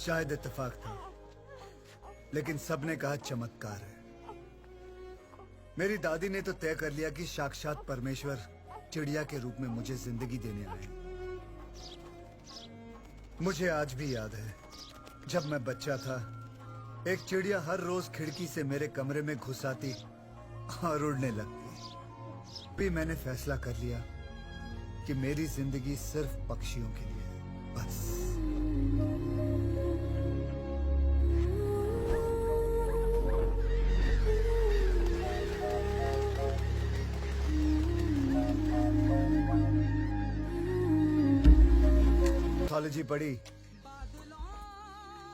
शायद इत्तेफाक था, लेकिन सबने कहा चमत्कार है। मेरी दादी ने तो तय कर लिया कि साक्षात परमेश्वर चिड़िया के रूप में मुझे जिंदगी देने आए। मुझे आज भी याद है, जब मैं बच्चा था, एक चिड़िया हर रोज खिड़की से मेरे कमरे में घुस आती और उड़ने लगती। भी मैंने फैसला कर लिया कि मेरी जिंदगी सिर्फ पक्षियों के लिए है, बस। ऑर्निथोलॉजी पढ़ी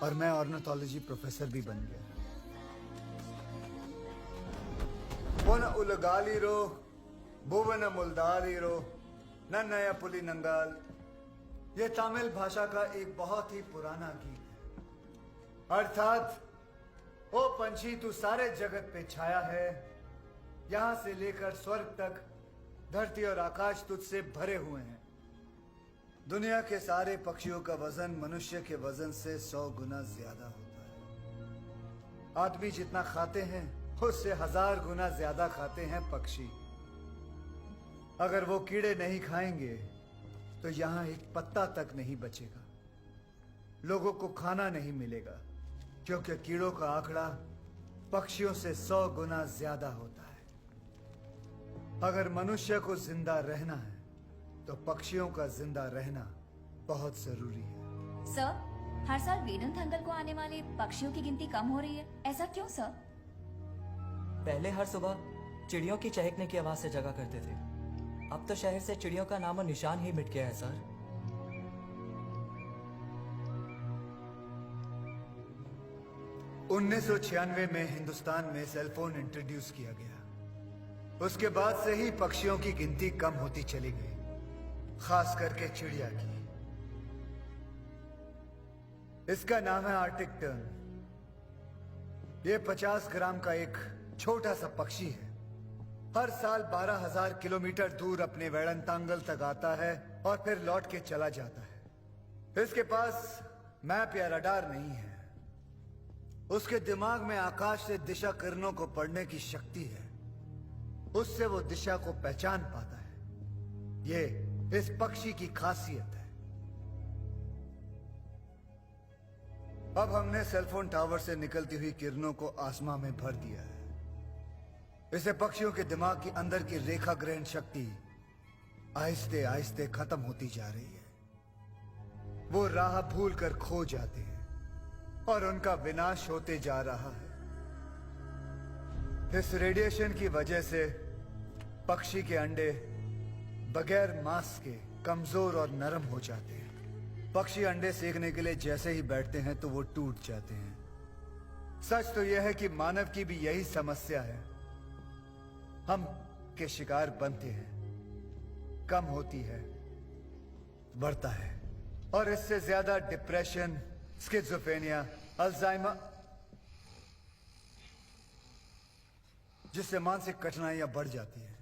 और मैं ऑर्निथोलॉजी प्रोफेसर भी बन गया। वन उलगालीरो भुवन मुल्दालीरो नन्नया पुली नंगाल, ये तमिल भाषा का एक बहुत ही पुराना गीत है। अर्थात, ओ पंछी तू सारे जगत पे छाया है, यहां से लेकर स्वर्ग तक धरती और आकाश तुझसे भरे हुए हैं। दुनिया के सारे पक्षियों का वजन मनुष्य के वजन से 100 गुना ज्यादा होता है। आदमी जितना खाते हैं उससे 1000 गुना ज्यादा खाते हैं पक्षी। अगर वो कीड़े नहीं खाएंगे तो यहां एक पत्ता तक नहीं बचेगा। लोगों को खाना नहीं मिलेगा, क्योंकि कीड़ों का आंकड़ा पक्षियों से 100 गुना ज्यादा होता है। अगर मनुष्य को जिंदा रहना है तो पक्षियों का जिंदा रहना बहुत जरूरी है। सर, हर साल वेदांत अंकल को आने वाले पक्षियों की गिनती कम हो रही है, ऐसा क्यों सर? पहले हर सुबह चिड़ियों की चहकने की आवाज से जगा करते थे। अब तो शहर से चिड़ियों का नामो निशान ही मिट गया है सर। –1996 में हिंदुस्तान में सेलफोन इंट्रोड्यूस किया गया। उसके बाद से ही पक्षियों की गिनती कम होती चली गई, खास करके चिड़िया की। इसका नाम है आर्टिक टर्न। ये 50 ग्राम का एक छोटा सा पक्षी है। हर साल 12,000 किलोमीटर दूर अपने वेड़ंतांगल तक आता है और फिर लौट के चला जाता है। इसके पास मैप या रडार नहीं है। उसके दिमाग में आकाश से दिशा किरणों को पढ़ने की शक्ति है। उससे वो दिशा को पहचान पाता है। ये इस पक्षी की खासियत है। अब हमने सेलफोन टावर से निकलती हुई किरणों को आसमां में भर दिया है। इसे पक्षियों के दिमाग के अंदर की रेखा ग्रहण शक्ति आहिस्ते आहिस्ते खत्म होती जा रही है। वो राह भूल कर खो जाते हैं और उनका विनाश होते जा रहा है। इस रेडिएशन की वजह से पक्षी के अंडे बगैर मांस के कमजोर और नरम हो जाते हैं। पक्षी अंडे सेकने के लिए जैसे ही बैठते हैं तो वो टूट जाते हैं। सच तो यह है कि मानव की भी यही समस्या है। हम के शिकार बनते हैं, कम होती है, बढ़ता है, और इससे ज्यादा डिप्रेशन, स्किज़ोफ्रेनिया, अल्जाइमर, जिससे मानसिक कठिनाइयां बढ़ जाती हैं।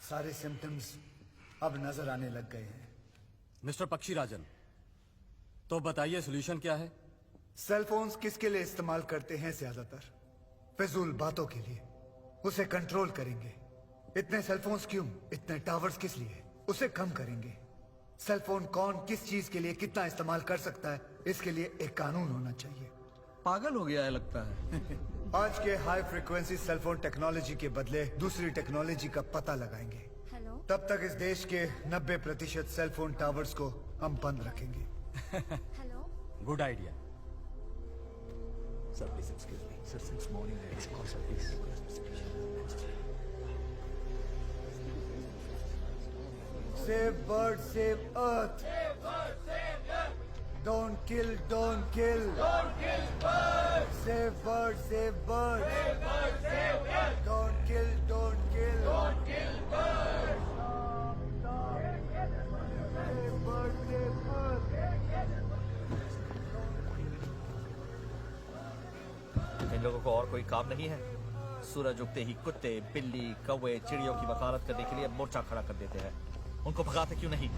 सारे सिम्टम्स अब नजर आने लग गए हैं। मिस्टर पक्षीराजन, तो बताइए सॉल्यूशन क्या है? सेलफोन्स किसके लिए इस्तेमाल करते हैं? ज्यादातर फिजूल बातों के लिए। उसे कंट्रोल करेंगे। इतने सेलफोन्स क्यों? इतने टावर्स किस लिए? उसे कम करेंगे। सेलफोन कौन किस चीज के लिए कितना इस्तेमाल कर सकता है, इसके लिए एक कानून होना चाहिए। पागल हो गया है लगता है। आज के हाई फ्रीक्वेंसी सेलफोन टेक्नोलॉजी के बदले दूसरी टेक्नोलॉजी का पता लगाएंगे। हेलो, तब तक इस देश के 90% सेलफोन टावर्स को हम बंद रखेंगे। Hello. Good idea. Sir, please excuse me. Sir, since morning I excuse sir, please. Save bird, save earth. Save bird, save earth. Don't kill, don't kill. Don't kill birds. Save bird, save bird. Save bird, save earth. Don't kill, don't kill. Don't kill birds. Stop, stop. Save bird, save earth. इन लोगों को और कोई काम नहीं है? सूरज उगते ही कुत्ते, बिल्ली, कौवे, चिड़ियों की वकालत करने के लिए मोर्चा खड़ा कर देते हैं। उनको भगाते क्यों नहीं?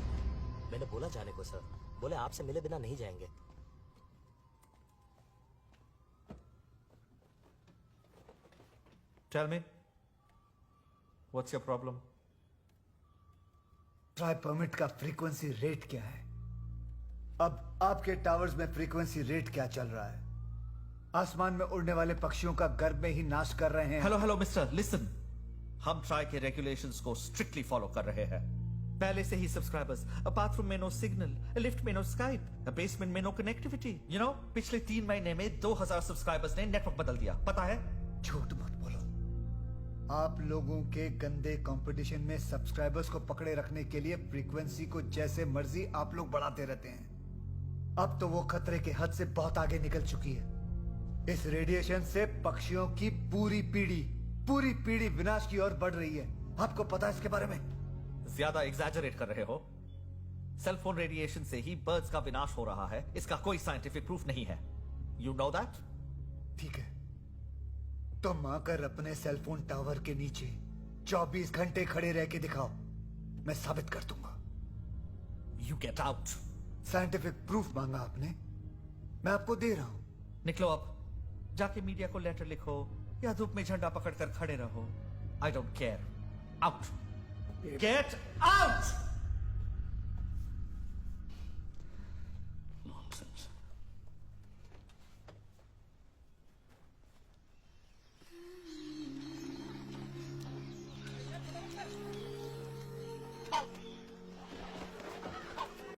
मैंने बोला जाने को सर, बोले आपसे मिले बिना नहीं जाएंगे। Tell me what's your problem? Try permit का फ्रीक्वेंसी रेट क्या है? अब आपके टावर्स में फ्रीक्वेंसी रेट क्या चल रहा है? आसमान में उड़ने वाले पक्षियों का गर्भ में ही नाश कर रहे हैं। Hello mister, listen. हम ट्राई के रेगुलेशंस को स्ट्रिक्टली फॉलो कर रहे हैं। पहले से ही सब्सक्राइबर्स, बाथरूम में नो सिग्नल, लिफ्ट में नो स्काइप, बेसमेंट में नो कनेक्टिविटी। यू नो, पिछले 3 महीने में 2000 सब्सक्राइबर्स ने नेटवर्क बदल दिया, पता है? झूठ मत बोलो। आप लोगों के गंदे कंपटीशन में सब्सक्राइबर्स को पकड़े रखने के लिए फ्रीक्वेंसी को जैसे मर्जी आप लोग बढ़ाते रहते हैं। अब तो वो खतरे के हद से बहुत आगे निकल चुकी है। इस रेडिएशन से पक्षियों की पूरी पीढ़ी विनाश की ओर बढ़ रही है। आपको पता है इसके बारे में? ज्यादा एग्जैजरेट कर रहे हो। सेलफोन रेडिएशन से ही बर्ड्स का विनाश हो रहा है, इसका कोई साइंटिफिक प्रूफ नहीं है। You know that? ठीक है, तुम आकर अपने सेलफोन टावर के नीचे 24 घंटे खड़े रह के दिखाओ, मैं साबित कर दूंगा। You get out. Scientific proof मांगा आपने, मैं आपको दे रहा हूं। निकलो अब, जाके मीडिया को लेटर लिखो या धूप में झंडा पकड़कर खड़े रहो। I don't care. Out, get out.